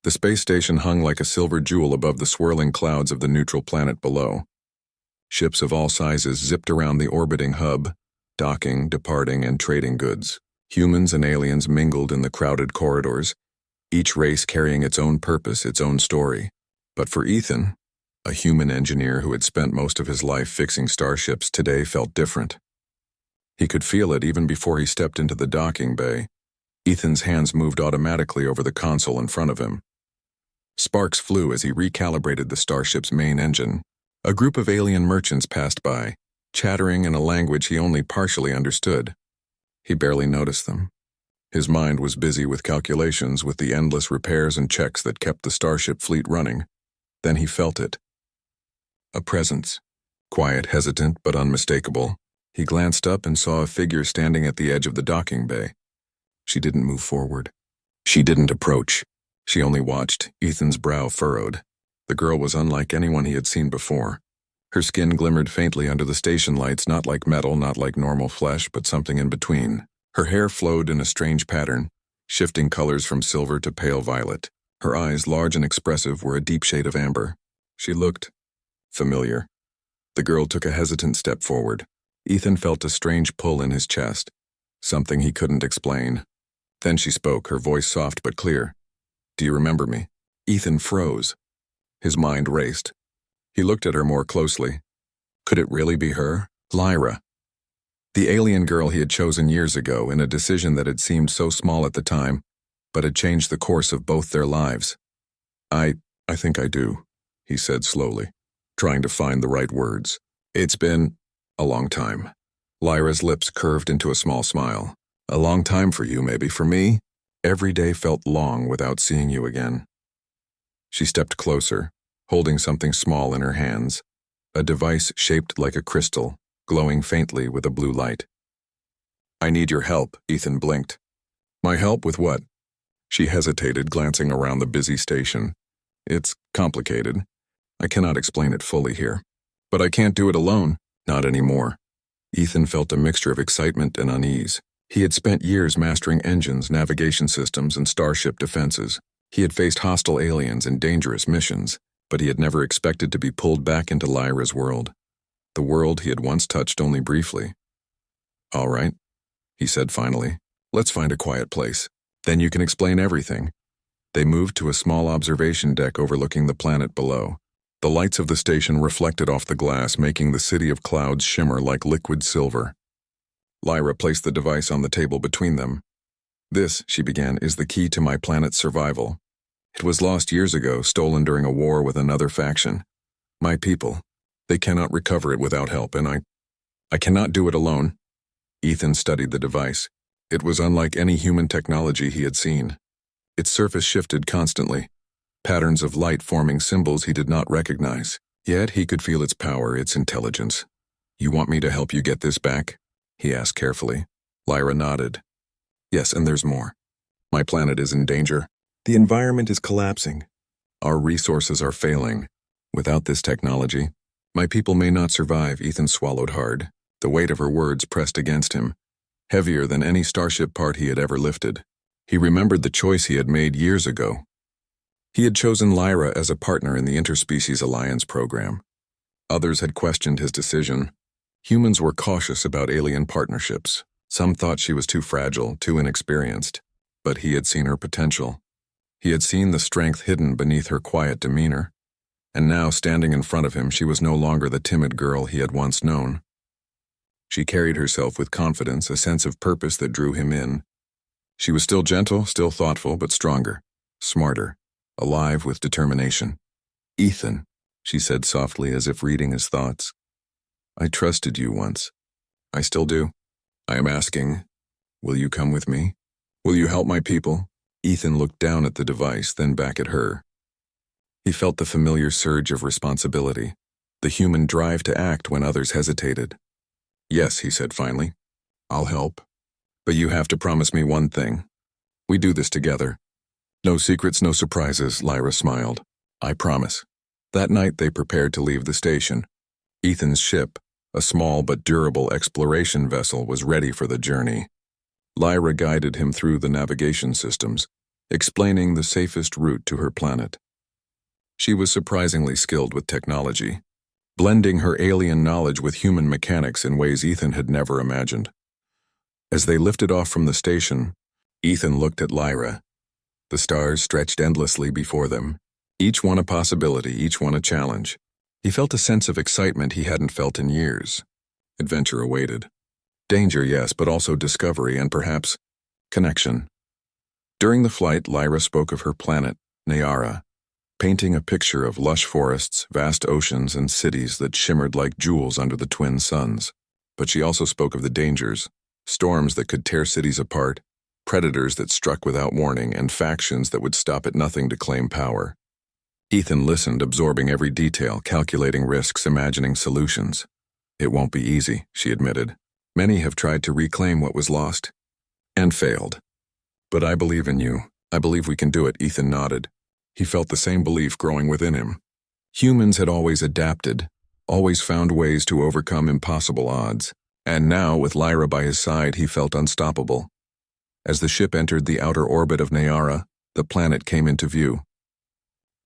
The space station hung like a silver jewel above the swirling clouds of the neutral planet below. Ships of all sizes zipped around the orbiting hub, docking, departing, and trading goods. Humans and aliens mingled in the crowded corridors, each race carrying its own purpose, its own story. But for Ethan, a human engineer who had spent most of his life fixing starships, today felt different. He could feel it even before he stepped into the docking bay. Ethan's hands moved automatically over the console in front of him. Sparks flew as he recalibrated the starship's main engine. A group of alien merchants passed by, chattering in a language he only partially understood. He barely noticed them. His mind was busy with calculations, with the endless repairs and checks that kept the starship fleet running. Then he felt it. A presence. Quiet, hesitant, but unmistakable. He glanced up and saw a figure standing at the edge of the docking bay. She didn't move forward. She didn't approach. She only watched, Ethan's brow furrowed. The girl was unlike anyone he had seen before. Her skin glimmered faintly under the station lights, not like metal, not like normal flesh, but something in between. Her hair flowed in a strange pattern, shifting colors from silver to pale violet. Her eyes, large and expressive, were a deep shade of amber. She looked familiar. The girl took a hesitant step forward. Ethan felt a strange pull in his chest, something he couldn't explain. Then she spoke, her voice soft but clear. "Do you remember me?" Ethan froze. His mind raced. He looked at her more closely. Could it really be her? Lyra. The alien girl he had chosen years ago, in a decision that had seemed so small at the time, but had changed the course of both their lives. I think I do," he said slowly, trying to find the right words. "It's been a long time." Lyra's lips curved into a small smile. "A long time for you, maybe. For me, every day felt long without seeing you again." She stepped closer, holding something small in her hands, a device shaped like a crystal, glowing faintly with a blue light. "I need your help," Ethan blinked. "My help with what?" She hesitated, glancing around the busy station. "It's complicated. I cannot explain it fully here. But I can't do it alone. Not anymore." Ethan felt a mixture of excitement and unease. He had spent years mastering engines, navigation systems, and starship defenses. He had faced hostile aliens and dangerous missions, but he had never expected to be pulled back into Lyra's world, the world he had once touched only briefly. "All right," he said finally. "Let's find a quiet place. Then you can explain everything." They moved to a small observation deck overlooking the planet below. The lights of the station reflected off the glass, making the city of clouds shimmer like liquid silver. Lyra placed the device on the table between them. "This," she began, "is the key to my planet's survival. It was lost years ago, stolen during a war with another faction. My people, they cannot recover it without help, and I cannot do it alone." Ethan studied the device. It was unlike any human technology he had seen. Its surface shifted constantly, patterns of light forming symbols he did not recognize. Yet he could feel its power, its intelligence. "You want me to help you get this back?" he asked carefully. Lyra nodded. "Yes, and there's more. My planet is in danger. The environment is collapsing. Our resources are failing. Without this technology, my people may not survive." Ethan swallowed hard. The weight of her words pressed against him, heavier than any starship part he had ever lifted. He remembered the choice he had made years ago. He had chosen Lyra as a partner in the Interspecies Alliance program. Others had questioned his decision. Humans were cautious about alien partnerships. Some thought she was too fragile, too inexperienced. But he had seen her potential. He had seen the strength hidden beneath her quiet demeanor. And now, standing in front of him, she was no longer the timid girl he had once known. She carried herself with confidence, a sense of purpose that drew him in. She was still gentle, still thoughtful, but stronger, smarter, alive with determination. "Ethan," she said softly, as if reading his thoughts. "I trusted you once. I still do. I am asking, will you come with me? Will you help my people?" Ethan looked down at the device, then back at her. He felt the familiar surge of responsibility, the human drive to act when others hesitated. "Yes," he said finally. "I'll help. But you have to promise me one thing. We do this together. No secrets, no surprises," Lyra smiled. "I promise." That night they prepared to leave the station. Ethan's ship, a small but durable exploration vessel, was ready for the journey. Lyra guided him through the navigation systems, explaining the safest route to her planet. She was surprisingly skilled with technology, blending her alien knowledge with human mechanics in ways Ethan had never imagined. As they lifted off from the station, Ethan looked at Lyra. The stars stretched endlessly before them, each one a possibility, each one a challenge. He felt a sense of excitement he hadn't felt in years. Adventure awaited. Danger, yes, but also discovery and perhaps connection. During the flight, Lyra spoke of her planet, Nayara, painting a picture of lush forests, vast oceans, and cities that shimmered like jewels under the twin suns. But she also spoke of the dangers, storms that could tear cities apart, predators that struck without warning, and factions that would stop at nothing to claim power. Ethan listened, absorbing every detail, calculating risks, imagining solutions. It won't be easy, she admitted. Many have tried to reclaim what was lost, and failed. But I believe in you. I believe we can do it, Ethan nodded. He felt the same belief growing within him. Humans had always adapted, always found ways to overcome impossible odds. And now, with Lyra by his side, he felt unstoppable. As the ship entered the outer orbit of Nayara, the planet came into view.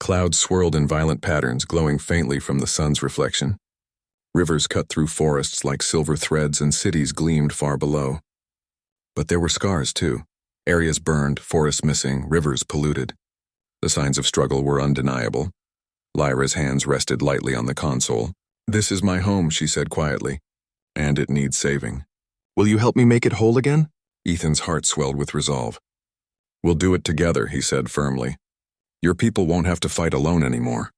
Clouds swirled in violent patterns, glowing faintly from the sun's reflection. Rivers cut through forests like silver threads, and cities gleamed far below. But there were scars, too. Areas burned, forests missing, rivers polluted. The signs of struggle were undeniable. Lyra's hands rested lightly on the console. "This is my home," she said quietly, "and it needs saving. Will you help me make it whole again?" Ethan's heart swelled with resolve. "We'll do it together," he said firmly. "Your people won't have to fight alone anymore."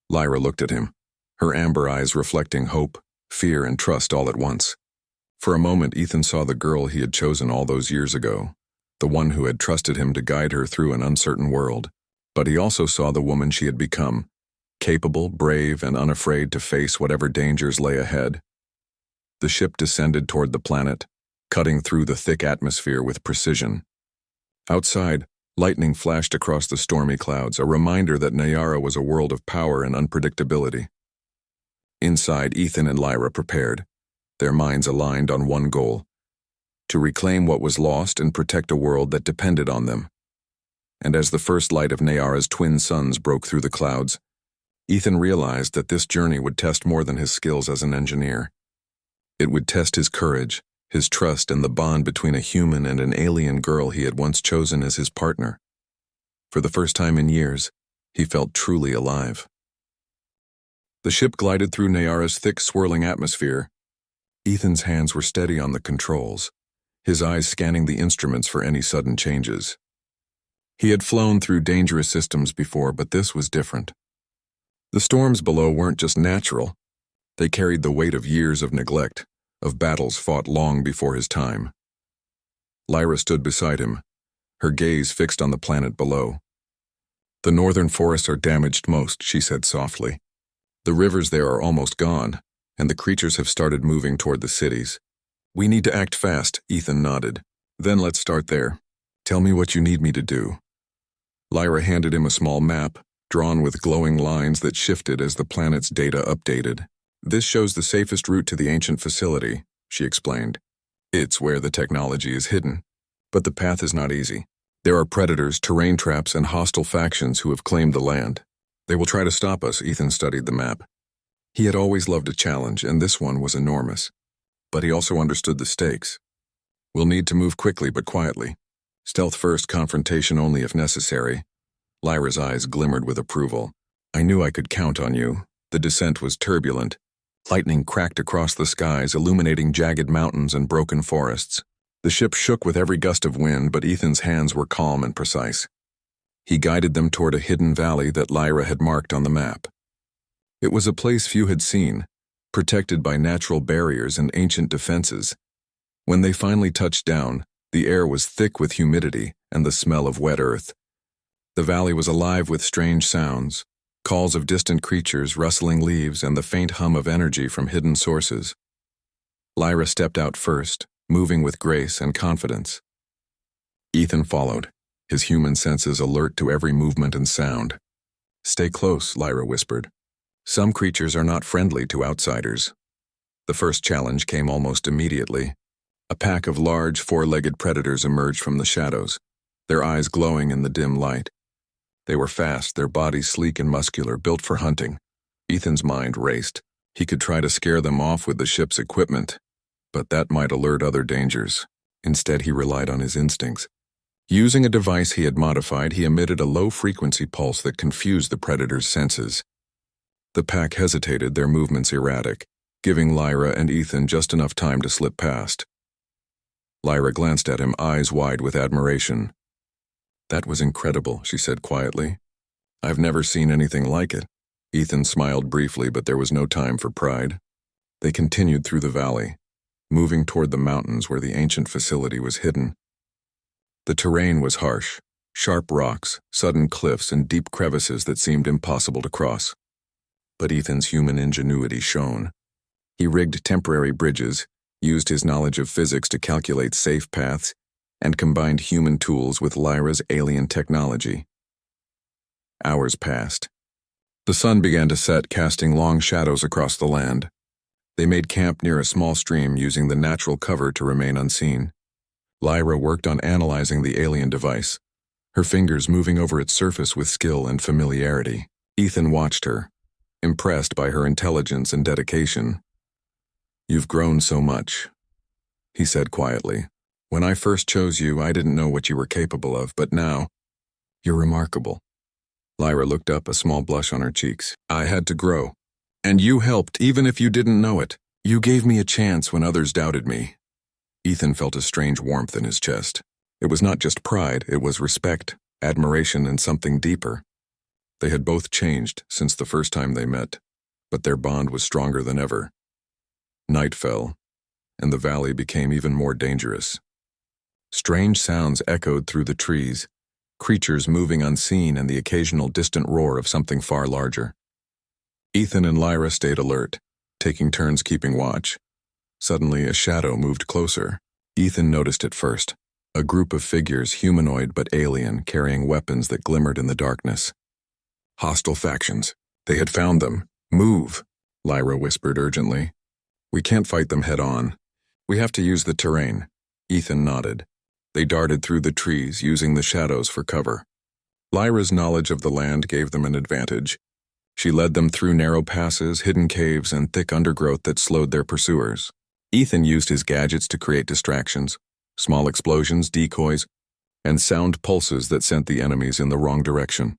Lyra looked at him, her amber eyes reflecting hope, fear, and trust all at once. For a moment, Ethan saw the girl he had chosen all those years ago, the one who had trusted him to guide her through an uncertain world. But he also saw the woman she had become, capable, brave, and unafraid to face whatever dangers lay ahead. The ship descended toward the planet, cutting through the thick atmosphere with precision. Outside, lightning flashed across the stormy clouds, a reminder that Nayara was a world of power and unpredictability. Inside, Ethan and Lyra prepared, their minds aligned on one goal: to reclaim what was lost and protect a world that depended on them. And as the first light of Nayara's twin suns broke through the clouds, Ethan realized that this journey would test more than his skills as an engineer. It would test his courage, his trust, and the bond between a human and an alien girl he had once chosen as his partner. For the first time in years, he felt truly alive. The ship glided through Nayara's thick, swirling atmosphere. Ethan's hands were steady on the controls, his eyes scanning the instruments for any sudden changes. He had flown through dangerous systems before, but this was different. The storms below weren't just natural. They carried the weight of years of neglect, of battles fought long before his time. Lyra stood beside him, her gaze fixed on the planet below. "The northern forests are damaged most," she said softly. "The rivers there are almost gone, and the creatures have started moving toward the cities. We need to act fast," Ethan nodded. "Then let's start there. Tell me what you need me to do." Lyra handed him a small map, drawn with glowing lines that shifted as the planet's data updated. "This shows the safest route to the ancient facility," she explained. "It's where the technology is hidden. But the path is not easy. There are predators, terrain traps, and hostile factions who have claimed the land. They will try to stop us." Ethan studied the map. He had always loved a challenge, and this one was enormous. But he also understood the stakes. "We'll need to move quickly but quietly. Stealth first, confrontation only if necessary." Lyra's eyes glimmered with approval. "I knew I could count on you." The descent was turbulent. Lightning cracked across the skies, illuminating jagged mountains and broken forests. The ship shook with every gust of wind, but Ethan's hands were calm and precise. He guided them toward a hidden valley that Lyra had marked on the map. It was a place few had seen, protected by natural barriers and ancient defenses. When they finally touched down, the air was thick with humidity and the smell of wet earth. The valley was alive with strange sounds, calls of distant creatures, rustling leaves, and the faint hum of energy from hidden sources. Lyra stepped out first, moving with grace and confidence. Ethan followed, his human senses alert to every movement and sound. "Stay close," Lyra whispered. "Some creatures are not friendly to outsiders." The first challenge came almost immediately. A pack of large, four-legged predators emerged from the shadows. their eyes glowing in the dim light. They were fast, their bodies sleek and muscular, built for hunting. Ethan's mind raced. He could try to scare them off with the ship's equipment, but that might alert other dangers. Instead, he relied on his instincts. Using a device he had modified, he emitted a low-frequency pulse that confused the predator's senses. The pack hesitated, their movements erratic, giving Lyra and Ethan just enough time to slip past. Lyra glanced at him, eyes wide with admiration. "That was incredible," she said quietly. "I've never seen anything like it." Ethan smiled briefly, but there was no time for pride. They continued through the valley, moving toward the mountains where the ancient facility was hidden. The terrain was harsh, sharp rocks, sudden cliffs, and deep crevices that seemed impossible to cross. But Ethan's human ingenuity shone. He rigged temporary bridges, used his knowledge of physics to calculate safe paths, and combined human tools with Lyra's alien technology. Hours passed. The sun began to set, casting long shadows across the land. They made camp near a small stream, using the natural cover to remain unseen. Lyra worked on analyzing the alien device, her fingers moving over its surface with skill and familiarity. Ethan watched her, impressed by her intelligence and dedication. "You've grown so much," he said quietly. "When I first chose you, I didn't know what you were capable of, but now, you're remarkable." Lyra looked up, a small blush on her cheeks. "I had to grow. And you helped, even if you didn't know it. You gave me a chance when others doubted me." Ethan felt a strange warmth in his chest. It was not just pride, it was respect, admiration, and something deeper. They had both changed since the first time they met, but their bond was stronger than ever. Night fell, and the valley became even more dangerous. Strange sounds echoed through the trees, creatures moving unseen and the occasional distant roar of something far larger. Ethan and Lyra stayed alert, taking turns keeping watch. Suddenly, a shadow moved closer. Ethan noticed it first, a group of figures, humanoid but alien, carrying weapons that glimmered in the darkness. Hostile factions. They had found them. "Move," Lyra whispered urgently. "We can't fight them head-on. We have to use the terrain." Ethan nodded. They darted through the trees, using the shadows for cover. Lyra's knowledge of the land gave them an advantage. She led them through narrow passes, hidden caves, and thick undergrowth that slowed their pursuers. Ethan used his gadgets to create distractions, small explosions, decoys, and sound pulses that sent the enemies in the wrong direction.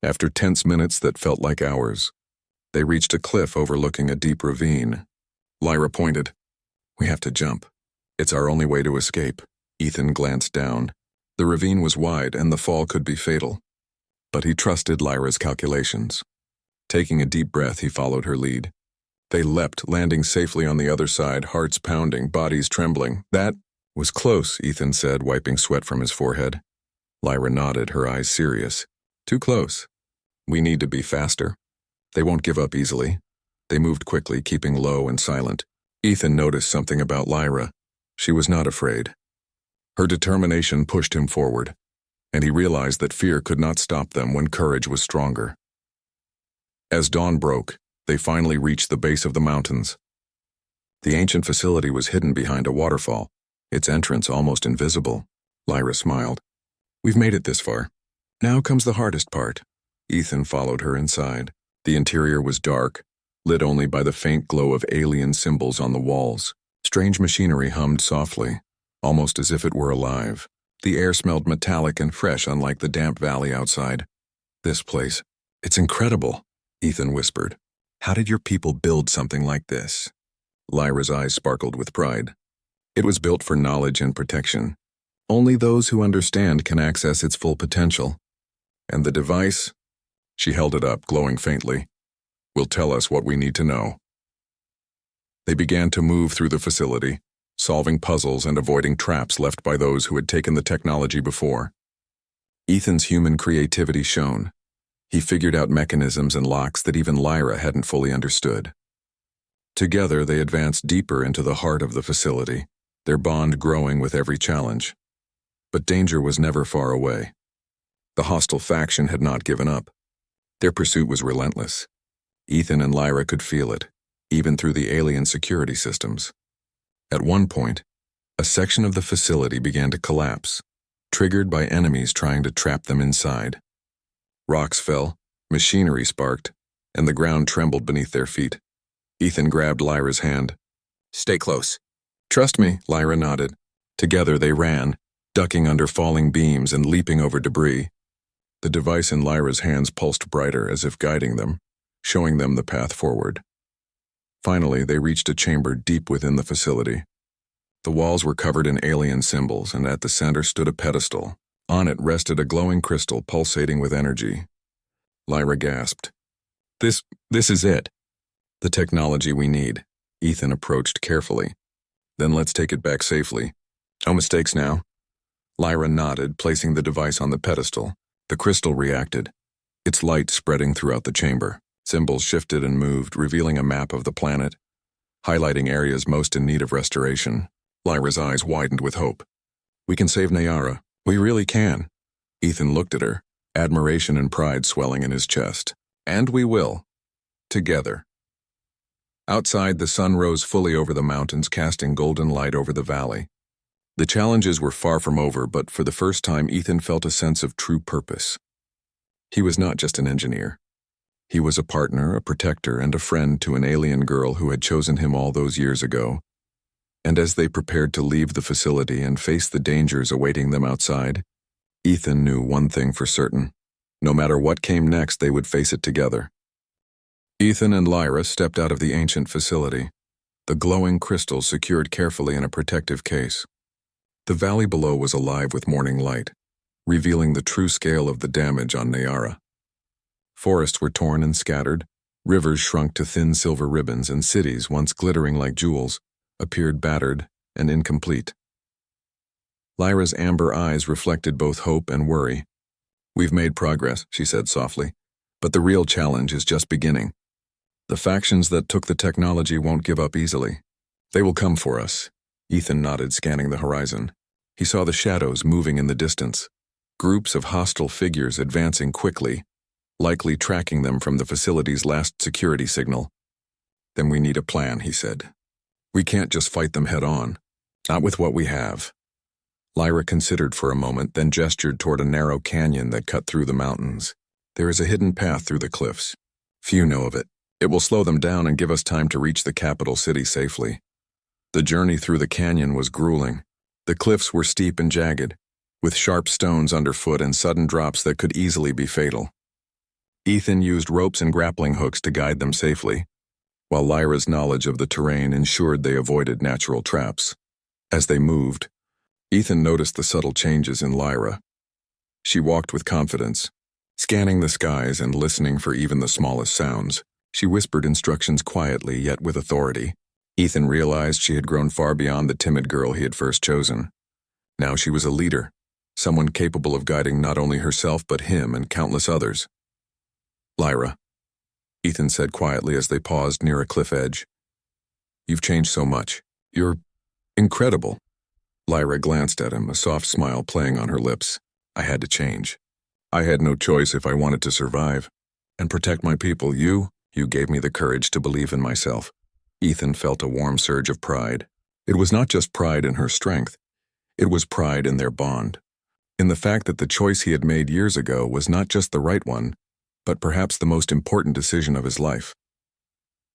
After tense minutes that felt like hours, they reached a cliff overlooking a deep ravine. Lyra pointed. "We have to jump. It's our only way to escape." Ethan glanced down. The ravine was wide and the fall could be fatal. But he trusted Lyra's calculations. Taking a deep breath, he followed her lead. They leapt, landing safely on the other side, hearts pounding, bodies trembling. "That was close," Ethan said, wiping sweat from his forehead. Lyra nodded, her eyes serious. "Too close. We need to be faster. They won't give up easily." They moved quickly, keeping low and silent. Ethan noticed something about Lyra. She was not afraid. Her determination pushed him forward, and he realized that fear could not stop them when courage was stronger. As dawn broke, they finally reached the base of the mountains. The ancient facility was hidden behind a waterfall, its entrance almost invisible. Lyra smiled. "We've made it this far. Now comes the hardest part." Ethan followed her inside. The interior was dark, lit only by the faint glow of alien symbols on the walls. Strange machinery hummed softly, almost as if it were alive. The air smelled metallic and fresh, unlike the damp valley outside. "This place, it's incredible," Ethan whispered. "How did your people build something like this?" Lyra's eyes sparkled with pride. "It was built for knowledge and protection. Only those who understand can access its full potential. And the device," she held it up, glowing faintly, "will tell us what we need to know." They began to move through the facility, solving puzzles and avoiding traps left by those who had taken the technology before. Ethan's human creativity shone. He figured out mechanisms and locks that even Lyra hadn't fully understood. Together, they advanced deeper into the heart of the facility, their bond growing with every challenge. But danger was never far away. The hostile faction had not given up. Their pursuit was relentless. Ethan and Lyra could feel it, even through the alien security systems. At one point, a section of the facility began to collapse. triggered by enemies trying to trap them inside. Rocks fell, machinery sparked, and the ground trembled beneath their feet. Ethan grabbed Lyra's hand. "Stay close." "Trust me," Lyra nodded. Together they ran, ducking under falling beams and leaping over debris. The device in Lyra's hands pulsed brighter as if guiding them, showing them the path forward. Finally, they reached a chamber deep within the facility. The walls were covered in alien symbols, and at the center stood a pedestal. On it rested a glowing crystal pulsating with energy. Lyra gasped. This is it. The technology we need." Ethan approached carefully. "Then let's take it back safely. No mistakes now." Lyra nodded, placing the device on the pedestal. The crystal reacted, its light spreading throughout the chamber. Symbols shifted and moved, revealing a map of the planet, highlighting areas most in need of restoration. Lyra's eyes widened with hope. "We can save Nayara. We really can." Ethan looked at her, admiration and pride swelling in his chest. "And we will. Together." Outside, the sun rose fully over the mountains, casting golden light over the valley. The challenges were far from over, but for the first time Ethan felt a sense of true purpose. He was not just an engineer. He was a partner, a protector, and a friend to an alien girl who had chosen him all those years ago. And as they prepared to leave the facility and face the dangers awaiting them outside, Ethan knew one thing for certain. No matter what came next, they would face it together. Ethan and Lyra stepped out of the ancient facility, the glowing crystal secured carefully in a protective case. The valley below was alive with morning light, revealing the true scale of the damage on Nayara. Forests were torn and scattered, rivers shrunk to thin silver ribbons, and cities, once glittering like jewels, appeared battered and incomplete. Lyra's amber eyes reflected both hope and worry. "We've made progress," she said softly, "but the real challenge is just beginning. The factions that took the technology won't give up easily. They will come for us." Ethan nodded, scanning the horizon. He saw the shadows moving in the distance, groups of hostile figures advancing quickly, likely tracking them from the facility's last security signal. "Then we need a plan," he said. "We can't just fight them head on. Not with what we have." Lyra considered for a moment, then gestured toward a narrow canyon that cut through the mountains. "There is a hidden path through the cliffs. Few know of it. It will slow them down and give us time to reach the capital city safely." The journey through the canyon was grueling. The cliffs were steep and jagged, with sharp stones underfoot and sudden drops that could easily be fatal. Ethan used ropes and grappling hooks to guide them safely, while Lyra's knowledge of the terrain ensured they avoided natural traps. As they moved, Ethan noticed the subtle changes in Lyra. She walked with confidence, scanning the skies and listening for even the smallest sounds. She whispered instructions quietly, yet with authority. Ethan realized she had grown far beyond the timid girl he had first chosen. Now she was a leader, someone capable of guiding not only herself but him and countless others. "Lyra," Ethan said quietly as they paused near a cliff edge. "You've changed so much. You're incredible." Lyra glanced at him, a soft smile playing on her lips. "I had to change. I had no choice if I wanted to survive and protect my people. You gave me the courage to believe in myself." Ethan felt a warm surge of pride. It was not just pride in her strength. It was pride in their bond, in the fact that the choice he had made years ago was not just the right one, but perhaps the most important decision of his life.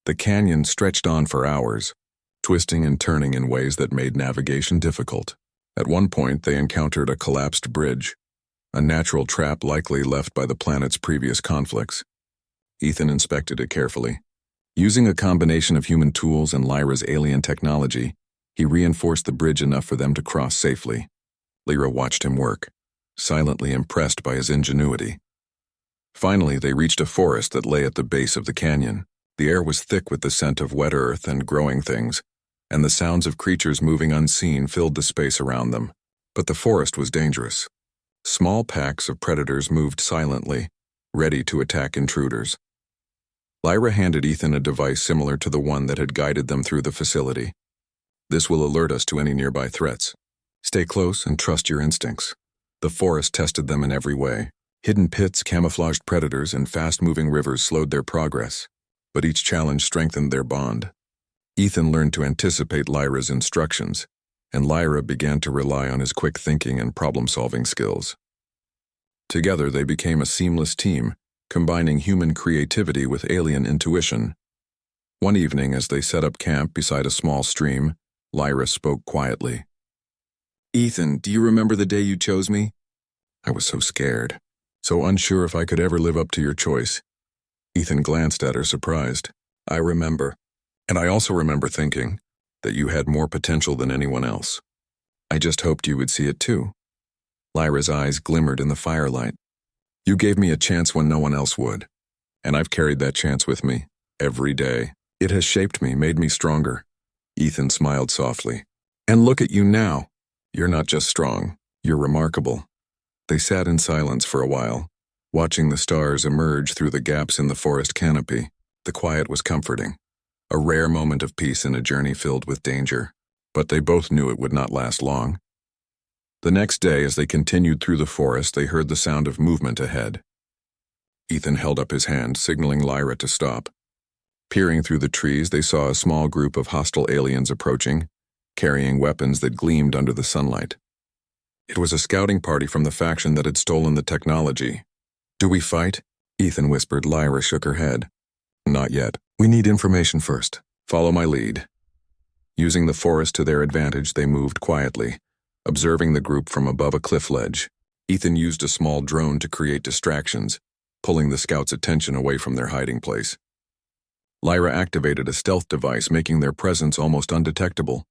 The canyon stretched on for hours, twisting and turning in ways that made navigation difficult. At one point, they encountered a collapsed bridge, a natural trap likely left by the planet's previous conflicts. Ethan inspected it carefully. Using a combination of human tools and Lyra's alien technology, he reinforced the bridge enough for them to cross safely. Lyra watched him work, silently impressed by his ingenuity. Finally, they reached a forest that lay at the base of the canyon. The air was thick with the scent of wet earth and growing things, and the sounds of creatures moving unseen filled the space around them. But the forest was dangerous. Small packs of predators moved silently, ready to attack intruders. Lyra handed Ethan a device similar to the one that had guided them through the facility. "This will alert us to any nearby threats. Stay close and trust your instincts." The forest tested them in every way. Hidden pits, camouflaged predators, and fast-moving rivers slowed their progress, but each challenge strengthened their bond. Ethan learned to anticipate Lyra's instructions, and Lyra began to rely on his quick thinking and problem-solving skills. Together, they became a seamless team, combining human creativity with alien intuition. One evening, as they set up camp beside a small stream, Lyra spoke quietly. "Ethan, do you remember the day you chose me?" I was so scared, so unsure if I could ever live up to your choice. Ethan glanced at her, surprised. "I remember. And I also remember thinking that you had more potential than anyone else. I just hoped you would see it too." Lyra's eyes glimmered in the firelight. "You gave me a chance when no one else would, and I've carried that chance with me, every day. It has shaped me, made me stronger." Ethan smiled softly. "And look at you now. You're not just strong, you're remarkable." They sat in silence for a while, watching the stars emerge through the gaps in the forest canopy. The quiet was comforting, a rare moment of peace in a journey filled with danger, but they both knew it would not last long. The next day, as they continued through the forest, they heard the sound of movement ahead. Ethan held up his hand, signaling Lyra to stop. Peering through the trees, they saw a small group of hostile aliens approaching, carrying weapons that gleamed under the sunlight. It was a scouting party from the faction that had stolen the technology. "Do we fight?" Ethan whispered. Lyra shook her head. "Not yet. We need information first. Follow my lead." Using the forest to their advantage, they moved quietly, observing the group from above a cliff ledge. Ethan used a small drone to create distractions, pulling the scouts' attention away from their hiding place. Lyra activated a stealth device, making their presence almost undetectable.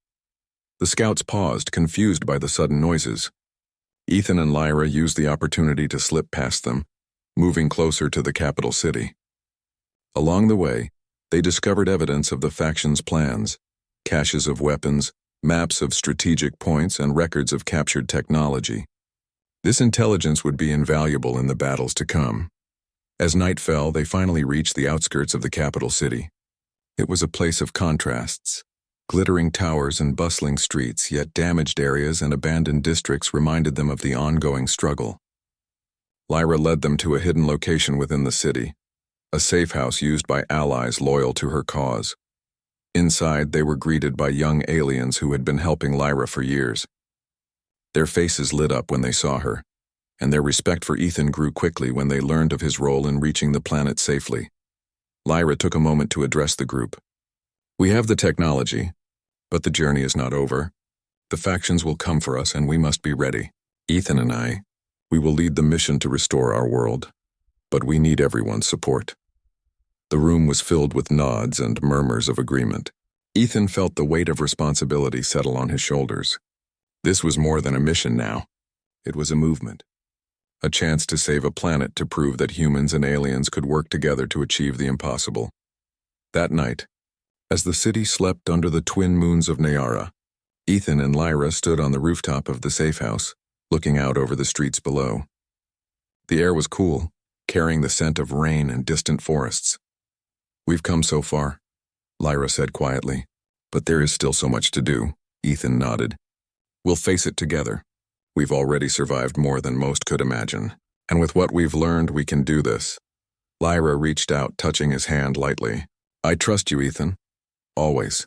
The scouts paused, confused by the sudden noises. Ethan and Lyra used the opportunity to slip past them, moving closer to the capital city. Along the way, they discovered evidence of the faction's plans, caches of weapons, maps of strategic points, and records of captured technology. This intelligence would be invaluable in the battles to come. As night fell, they finally reached the outskirts of the capital city. It was a place of contrasts. Glittering towers and bustling streets, yet damaged areas and abandoned districts reminded them of the ongoing struggle. Lyra led them to a hidden location within the city, a safe house used by allies loyal to her cause. Inside, they were greeted by young aliens who had been helping Lyra for years. Their faces lit up when they saw her, and their respect for Ethan grew quickly when they learned of his role in reaching the planet safely. Lyra took a moment to address the group. "We have the technology, but the journey is not over. The factions will come for us, and we must be ready. Ethan and we will lead the mission to restore our world, but we need everyone's support." The room was filled with nods and murmurs of agreement. Ethan felt the weight of responsibility settle on his shoulders. This was more than a mission now. It was a movement. A chance to save a planet, to prove that humans and aliens could work together to achieve the impossible. That night, as the city slept under the twin moons of Nayara, Ethan and Lyra stood on the rooftop of the safe house, looking out over the streets below. The air was cool, carrying the scent of rain and distant forests. "We've come so far," Lyra said quietly. "But there is still so much to do," Ethan nodded. "We'll face it together. We've already survived more than most could imagine, and with what we've learned, we can do this." Lyra reached out, touching his hand lightly. "I trust you, Ethan. Always."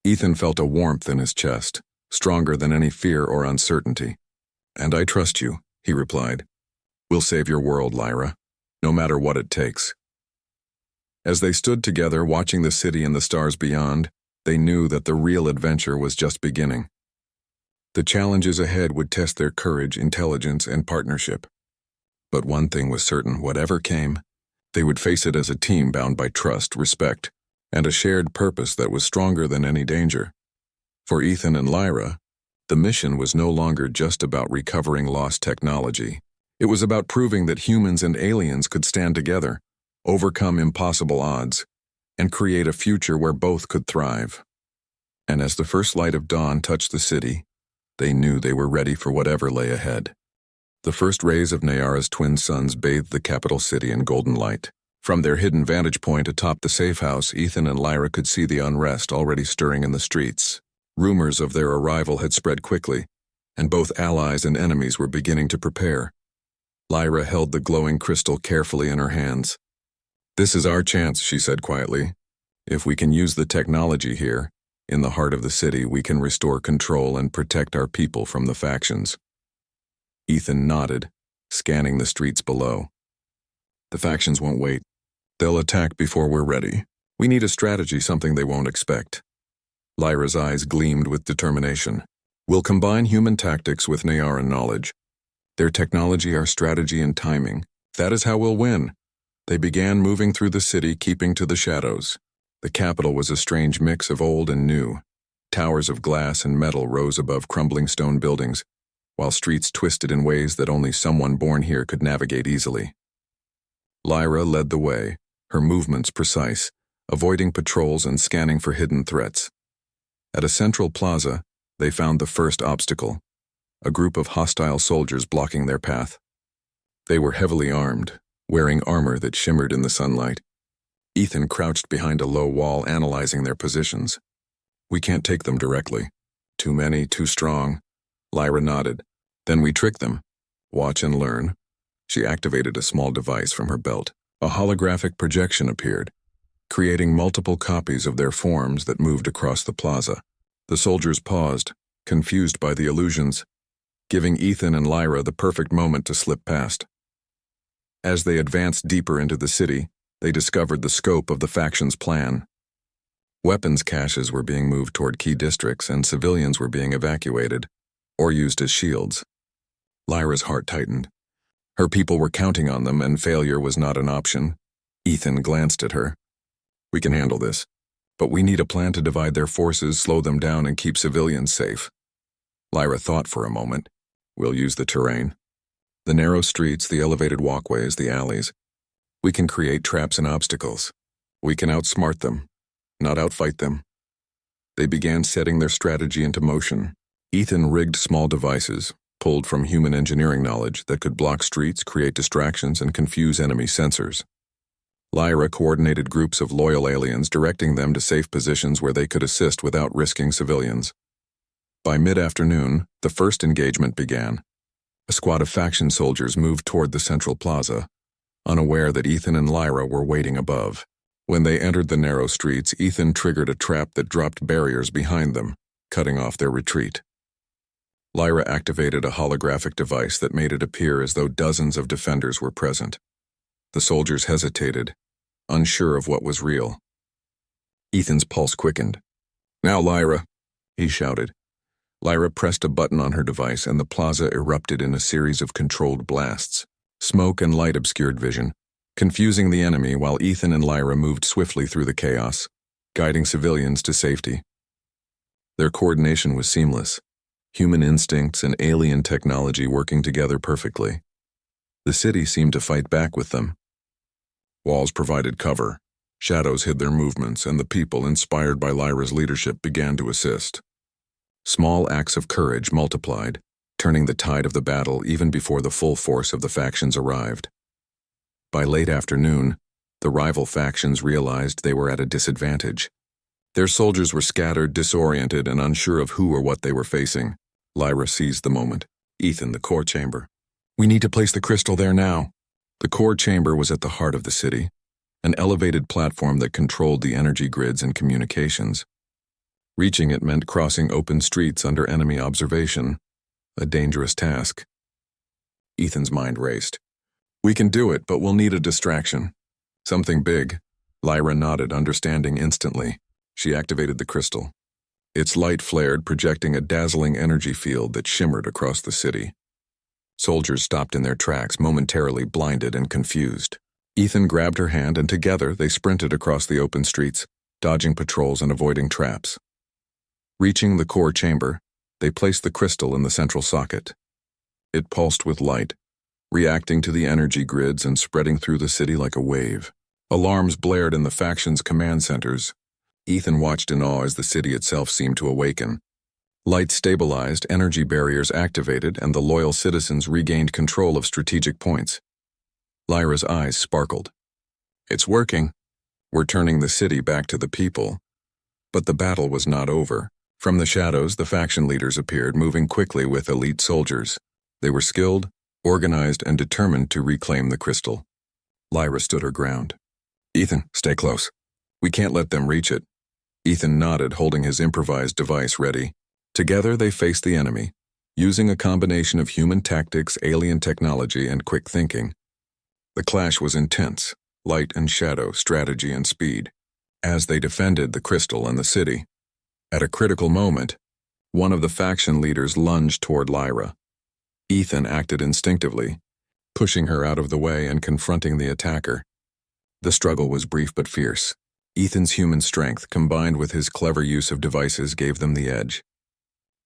Ethan felt a warmth in his chest, stronger than any fear or uncertainty. "And I trust you," he replied. "We'll save your world, Lyra, no matter what it takes." As they stood together, watching the city and the stars beyond, they knew that the real adventure was just beginning. The challenges ahead would test their courage, intelligence, and partnership. But one thing was certain: whatever came, they would face it as a team bound by trust, respect, and a shared purpose that was stronger than any danger. For Ethan and Lyra, the mission was no longer just about recovering lost technology. It was about proving that humans and aliens could stand together, overcome impossible odds, and create a future where both could thrive. And as the first light of dawn touched the city, they knew they were ready for whatever lay ahead. The first rays of Nayara's twin suns bathed the capital city in golden light. From their hidden vantage point atop the safe house, Ethan and Lyra could see the unrest already stirring in the streets. Rumors of their arrival had spread quickly, and both allies and enemies were beginning to prepare. Lyra held the glowing crystal carefully in her hands. "This is our chance," she said quietly. "If we can use the technology here, In the heart of the city, we can restore control and protect our people from the factions. Ethan nodded, scanning the streets below. The factions won't wait. They'll attack before we're ready. We need a strategy, something they won't expect. Lyra's eyes gleamed with determination. We'll combine human tactics with Nayaran knowledge. Their technology, our strategy, and timing. That is how we'll win. They began moving through the city, keeping to the shadows. The capital was a strange mix of old and new. Towers of glass and metal rose above crumbling stone buildings, while streets twisted in ways that only someone born here could navigate easily. Lyra led the way, her movements precise, avoiding patrols and scanning for hidden threats. At a central plaza, they found the first obstacle, a group of hostile soldiers blocking their path. They were heavily armed, wearing armor that shimmered in the sunlight. Ethan crouched behind a low wall, analyzing their positions. We can't take them directly. Too many, too strong. Lyra nodded. Then we trick them. Watch and learn. She activated a small device from her belt. A holographic projection appeared, creating multiple copies of their forms that moved across the plaza. The soldiers paused, confused by the illusions, giving Ethan and Lyra the perfect moment to slip past. As they advanced deeper into the city, they discovered the scope of the faction's plan. Weapons caches were being moved toward key districts, and civilians were being evacuated, or used as shields. Lyra's heart tightened. Her people were counting on them, and failure was not an option. Ethan glanced at her. We can handle this, but we need a plan to divide their forces, slow them down, and keep civilians safe. Lyra thought for a moment. We'll use the terrain. The narrow streets, the elevated walkways, the alleys. We can create traps and obstacles. We can outsmart them, not outfight them. They began setting their strategy into motion. Ethan rigged small devices, pulled from human engineering knowledge, that could block streets, create distractions, and confuse enemy sensors. Lyra coordinated groups of loyal aliens, directing them to safe positions where they could assist without risking civilians. By mid-afternoon, the first engagement began. A squad of faction soldiers moved toward the central plaza, unaware that Ethan and Lyra were waiting above. When they entered the narrow streets, Ethan triggered a trap that dropped barriers behind them, cutting off their retreat. Lyra activated a holographic device that made it appear as though dozens of defenders were present. The soldiers hesitated, unsure of what was real. Ethan's pulse quickened. "Now, Lyra," he shouted. Lyra pressed a button on her device, and the plaza erupted in a series of controlled blasts. Smoke and light obscured vision, confusing the enemy, while Ethan and Lyra moved swiftly through the chaos, guiding civilians to safety. Their coordination was seamless, human instincts and alien technology working together perfectly. The city seemed to fight back with them. Walls provided cover, shadows hid their movements, and the people, inspired by Lyra's leadership, began to assist. Small acts of courage multiplied, turning the tide of the battle even before the full force of the factions arrived. By late afternoon, the rival factions realized they were at a disadvantage. Their soldiers were scattered, disoriented, and unsure of who or what they were facing. Lyra seized the moment. Ethan, the core chamber. We need to place the crystal there now. The core chamber was at the heart of the city, an elevated platform that controlled the energy grids and communications. Reaching it meant crossing open streets under enemy observation, a dangerous task. Ethan's mind raced. We can do it, but we'll need a distraction. Something big. Lyra nodded, understanding instantly. She activated the crystal. Its light flared, projecting a dazzling energy field that shimmered across the city. Soldiers stopped in their tracks, momentarily blinded and confused. Ethan grabbed her hand, and together they sprinted across the open streets, dodging patrols and avoiding traps. Reaching the core chamber, they placed the crystal in the central socket. It pulsed with light, reacting to the energy grids and spreading through the city like a wave. Alarms blared in the faction's command centers. Ethan watched in awe as the city itself seemed to awaken. Light stabilized, energy barriers activated, and the loyal citizens regained control of strategic points. Lyra's eyes sparkled. It's working. We're turning the city back to the people. But the battle was not over. From the shadows, the faction leaders appeared, moving quickly with elite soldiers. They were skilled, organized, and determined to reclaim the crystal. Lyra stood her ground. Ethan, stay close. We can't let them reach it. Ethan nodded, holding his improvised device ready. Together they faced the enemy, using a combination of human tactics, alien technology, and quick thinking. The clash was intense, light and shadow, strategy and speed, as they defended the crystal and the city. At a critical moment, one of the faction leaders lunged toward Lyra. Ethan acted instinctively, pushing her out of the way and confronting the attacker. The struggle was brief but fierce. Ethan's human strength, combined with his clever use of devices, gave them the edge.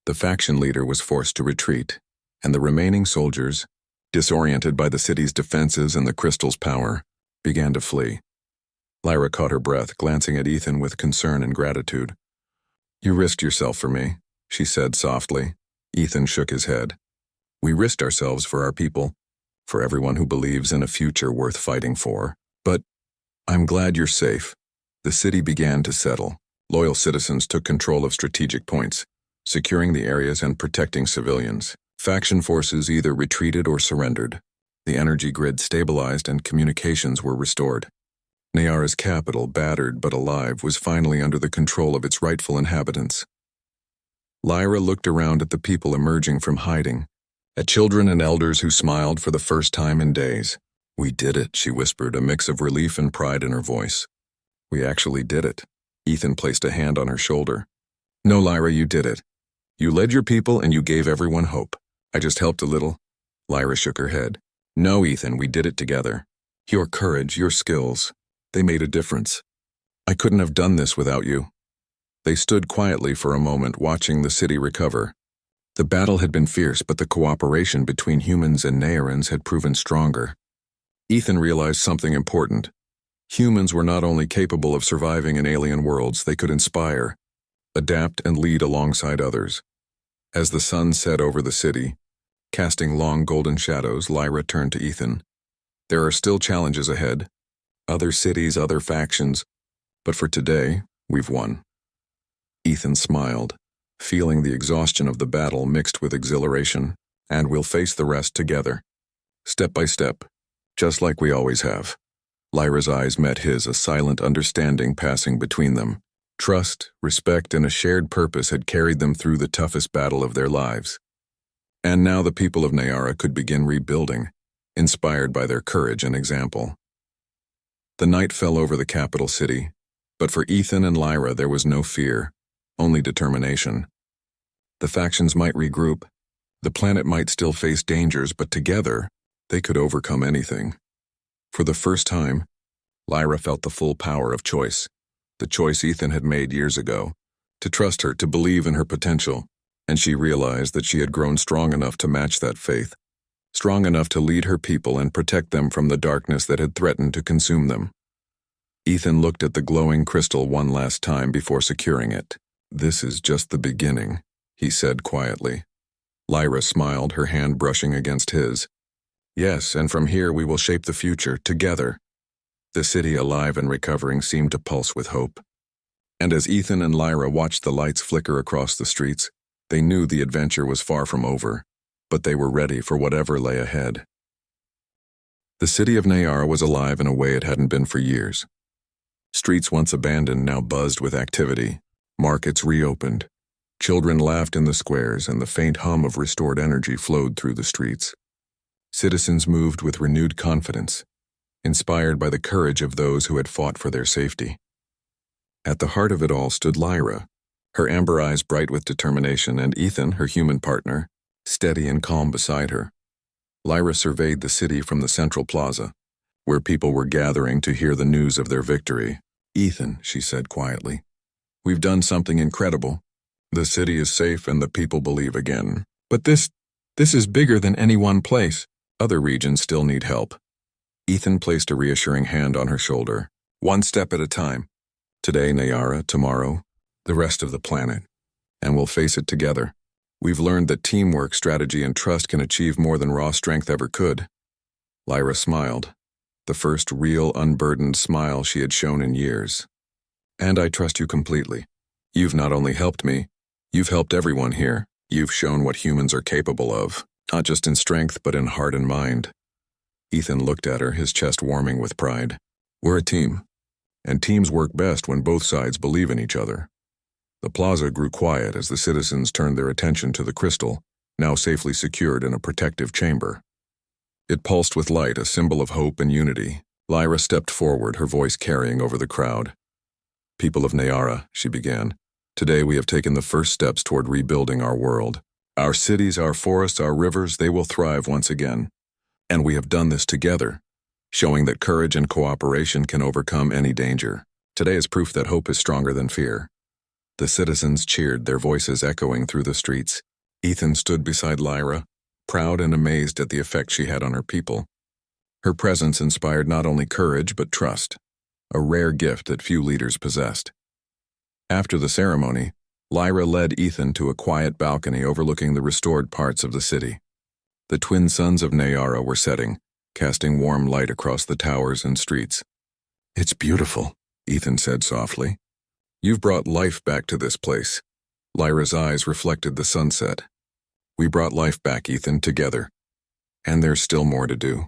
The faction leader was forced to retreat, and the remaining soldiers, disoriented by the city's defenses and the crystal's power, began to flee. Lyra caught her breath, glancing at Ethan with concern and gratitude. "You risked yourself for me," she said softly. Ethan shook his head. "We risked ourselves for our people, for everyone who believes in a future worth fighting for. But I'm glad you're safe." The city began to settle. Loyal citizens took control of strategic points, securing the areas and protecting civilians. Faction forces either retreated or surrendered. The energy grid stabilized and communications were restored. Nayara's capital, battered but alive, was finally under the control of its rightful inhabitants. Lyra looked around at the people emerging from hiding, at children and elders who smiled for the first time in days. "We did it," she whispered, a mix of relief and pride in her voice. "We actually did it." Ethan placed a hand on her shoulder. "No, Lyra, you did it. You led your people and you gave everyone hope. I just helped a little." Lyra shook her head. "No, Ethan, we did it together. Your courage, your skills, they made a difference. I couldn't have done this without you." They stood quietly for a moment, watching the city recover. The battle had been fierce, but the cooperation between humans and Nayarans had proven stronger. Ethan realized something important. Humans were not only capable of surviving in alien worlds, they could inspire, adapt, and lead alongside others. As the sun set over the city, casting long golden shadows, Lyra turned to Ethan. "There are still challenges ahead. Other cities, other factions. But for today, we've won." Ethan smiled, feeling the exhaustion of the battle mixed with exhilaration. "And we'll face the rest together. Step by step, just like we always have." Lyra's eyes met his, a silent understanding passing between them. Trust, respect, and a shared purpose had carried them through the toughest battle of their lives. And now the people of Nayara could begin rebuilding, inspired by their courage and example. The night fell over the capital city, but for Ethan and Lyra there was no fear, only determination. The factions might regroup, the planet might still face dangers, but together, they could overcome anything. For the first time, Lyra felt the full power of choice, the choice Ethan had made years ago, to trust her, to believe in her potential, and she realized that she had grown strong enough to match that faith, strong enough to lead her people and protect them from the darkness that had threatened to consume them. Ethan looked at the glowing crystal one last time before securing it. "This is just the beginning," he said quietly. Lyra smiled, her hand brushing against his. "Yes, and from here we will shape the future, together." The city, alive and recovering, seemed to pulse with hope. And as Ethan and Lyra watched the lights flicker across the streets, they knew the adventure was far from over, but they were ready for whatever lay ahead. The city of Nayara was alive in a way it hadn't been for years. Streets once abandoned now buzzed with activity. Markets reopened. Children laughed in the squares, and the faint hum of restored energy flowed through the streets. Citizens moved with renewed confidence, inspired by the courage of those who had fought for their safety. At the heart of it all stood Lyra, her amber eyes bright with determination, and Ethan, her human partner, steady and calm beside her. Lyra surveyed the city from the central plaza, where people were gathering to hear the news of their victory. "Ethan," she said quietly, "we've done something incredible. The city is safe and the people believe again. But this is bigger than any one place. Other regions still need help." Ethan placed a reassuring hand on her shoulder. "One step at a time. Today, Nayara, tomorrow, the rest of the planet. And we'll face it together. We've learned that teamwork, strategy, and trust can achieve more than raw strength ever could." Lyra smiled, the first real, unburdened smile she had shown in years. "And I trust you completely. You've not only helped me, you've helped everyone here. You've shown what humans are capable of, not just in strength, but in heart and mind." Ethan looked at her, his chest warming with pride. "We're a team. and teams work best when both sides believe in each other. The plaza grew quiet as the citizens turned their attention to the crystal, now safely secured in a protective chamber. It pulsed with light, a symbol of hope and unity. Lyra stepped forward, her voice carrying over the crowd. "People of Nayara," she began, "today we have taken the first steps toward rebuilding our world. Our cities, our forests, our rivers, they will thrive once again. And we have done this together, showing that courage and cooperation can overcome any danger. Today is proof that hope is stronger than fear." The citizens cheered, their voices echoing through the streets. Ethan stood beside Lyra, proud and amazed at the effect she had on her people. Her presence inspired not only courage but trust, a rare gift that few leaders possessed. After the ceremony, Lyra led Ethan to a quiet balcony overlooking the restored parts of the city. The twin suns of Nayara were setting, casting warm light across the towers and streets. "It's beautiful," Ethan said softly. "You've brought life back to this place." Lyra's eyes reflected the sunset. "We brought life back, Ethan, together. And there's still more to do.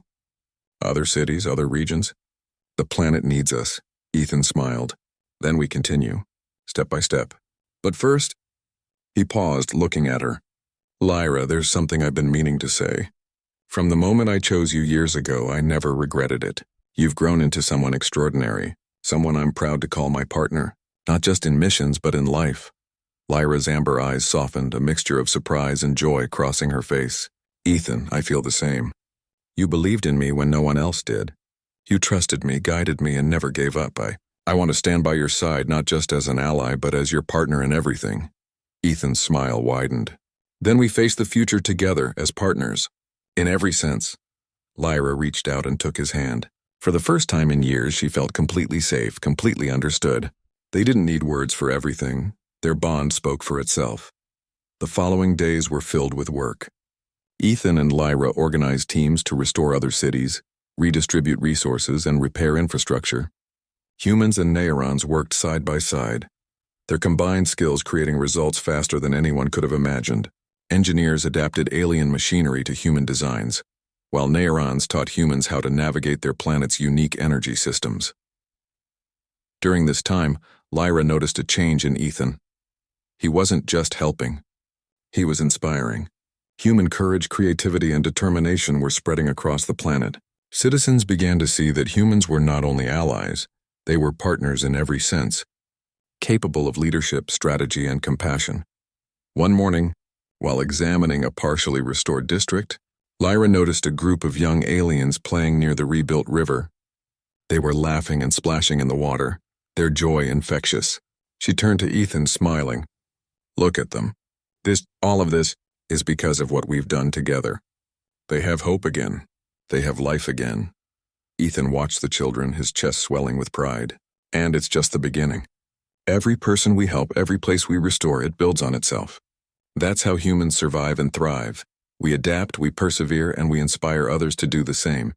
Other cities, other regions. The planet needs us." Ethan smiled. "Then we continue, step by step. But first," he paused, looking at her. "Lyra, there's something I've been meaning to say. From the moment I chose you years ago, I never regretted it. You've grown into someone extraordinary, someone I'm proud to call my partner, not just in missions but in life." Lyra's amber eyes softened, a mixture of surprise and joy crossing her face. "Ethan, I feel the same. You believed in me when no one else did. You trusted me, guided me, and never gave up. I want to stand by your side, not just as an ally, but as your partner in everything." Ethan's smile widened. "Then we face the future together as partners. In every sense." Lyra reached out and took his hand. For the first time in years, she felt completely safe, completely understood. They didn't need words for everything. Their bond spoke for itself. The following days were filled with work. Ethan and Lyra organized teams to restore other cities, redistribute resources, and repair infrastructure. Humans and Nairons worked side by side, their combined skills creating results faster than anyone could have imagined. Engineers adapted alien machinery to human designs, while Nairons taught humans how to navigate their planet's unique energy systems. During this time, Lyra noticed a change in Ethan. He wasn't just helping. He was inspiring. Human courage, creativity, and determination were spreading across the planet. Citizens began to see that humans were not only allies, they were partners in every sense, capable of leadership, strategy, and compassion. One morning, while examining a partially restored district, Lyra noticed a group of young aliens playing near the rebuilt river. They were laughing and splashing in the water, their joy infectious. She turned to Ethan, smiling. "Look at them. All of this is because of what we've done together. They have hope again. They have life again." Ethan watched the children, his chest swelling with pride. "And it's just the beginning. Every person we help, every place we restore, it builds on itself. That's how humans survive and thrive. We adapt, we persevere, and we inspire others to do the same."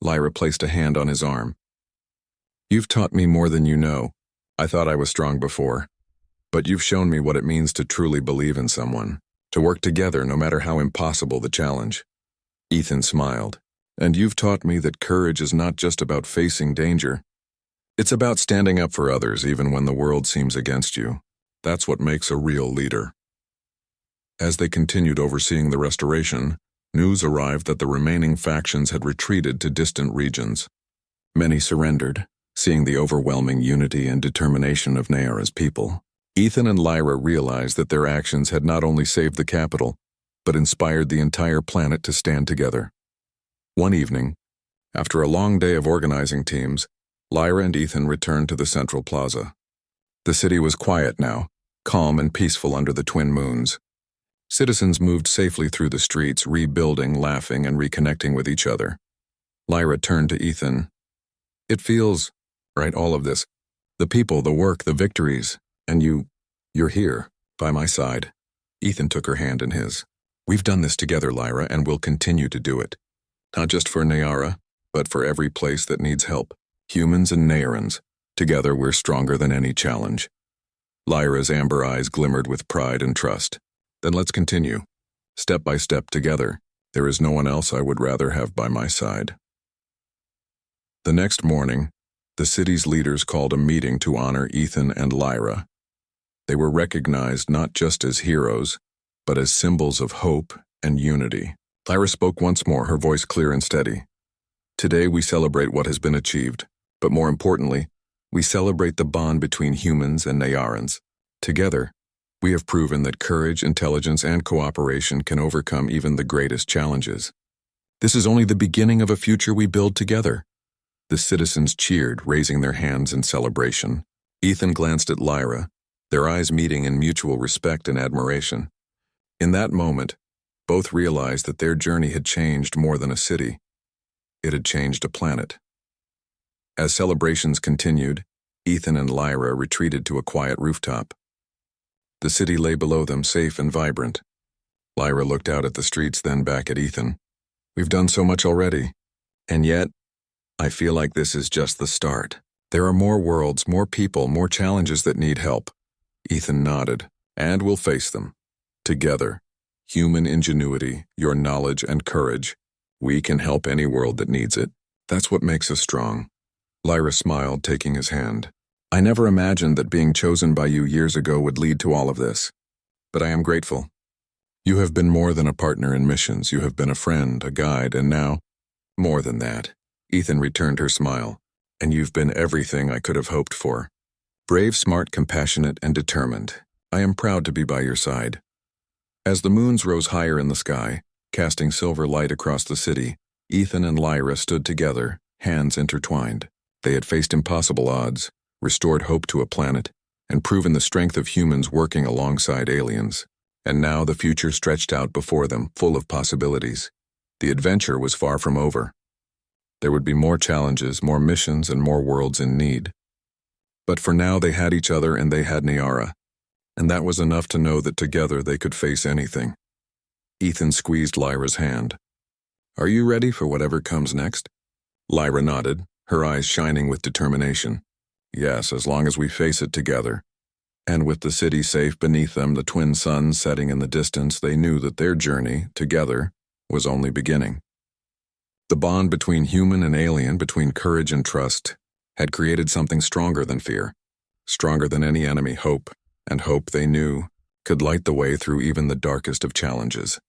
Lyra placed a hand on his arm. "You've taught me more than you know. I thought I was strong before. But you've shown me what it means to truly believe in someone, to work together no matter how impossible the challenge." Ethan smiled. "And you've taught me that courage is not just about facing danger. It's about standing up for others even when the world seems against you. That's what makes a real leader." As they continued overseeing the restoration, news arrived that the remaining factions had retreated to distant regions. Many surrendered, seeing the overwhelming unity and determination of Nayara's people. Ethan and Lyra realized that their actions had not only saved the capital, but inspired the entire planet to stand together. One evening, after a long day of organizing teams, Lyra and Ethan returned to the central plaza. The city was quiet now, calm and peaceful under the twin moons. Citizens moved safely through the streets, rebuilding, laughing, and reconnecting with each other. Lyra turned to Ethan. "It feels right, all of this. The people, the work, the victories, and you're here, by my side." Ethan took her hand in his. "We've done this together, Lyra, and we'll continue to do it. Not just for Nayara, but for every place that needs help. Humans and Nayarans. Together we're stronger than any challenge." Lyra's amber eyes glimmered with pride and trust. "Then let's continue. Step by step together. There is no one else I would rather have by my side." The next morning, The city's leaders called a meeting to honor Ethan and Lyra. They were recognized not just as heroes, but as symbols of hope and unity. Lyra spoke once more, her voice clear and steady. Today we celebrate what has been achieved, but more importantly, we celebrate the bond between humans and Nayarans. Together, we have proven that courage, intelligence, and cooperation can overcome even the greatest challenges. This is only the beginning of a future we build together. The citizens cheered, raising their hands in celebration. Ethan glanced at Lyra, their eyes meeting in mutual respect and admiration. In that moment, both realized that their journey had changed more than a city. It had changed a planet. As celebrations continued, Ethan and Lyra retreated to a quiet rooftop. The city lay below them, safe and vibrant. Lyra looked out at the streets, then back at Ethan. We've done so much already. And yet, I feel like this is just the start. There are more worlds, more people, more challenges that need help. Ethan nodded, and we'll face them. Together, human ingenuity, your knowledge and courage, we can help any world that needs it. That's what makes us strong. Lyra smiled, taking his hand. I never imagined that being chosen by you years ago would lead to all of this. But I am grateful. You have been more than a partner in missions. You have been a friend, a guide, and now, more than that. Ethan returned her smile. And you've been everything I could have hoped for. Brave, smart, compassionate, and determined. I am proud to be by your side. As the moons rose higher in the sky, casting silver light across the city, Ethan and Lyra stood together, hands intertwined. They had faced impossible odds, restored hope to a planet, and proven the strength of humans working alongside aliens. And now the future stretched out before them, full of possibilities. The adventure was far from over. There would be more challenges, more missions, and more worlds in need. But for now they had each other and they had Nyara, and that was enough to know that together they could face anything. Ethan squeezed Lyra's hand. Are you ready for whatever comes next? Lyra nodded, her eyes shining with determination. Yes, as long as we face it together. And with the city safe beneath them, the twin suns setting in the distance, they knew that their journey, together, was only beginning. The bond between human and alien, between courage and trust, had created something stronger than fear, stronger than any enemy, hope, and hope they knew could light the way through even the darkest of challenges.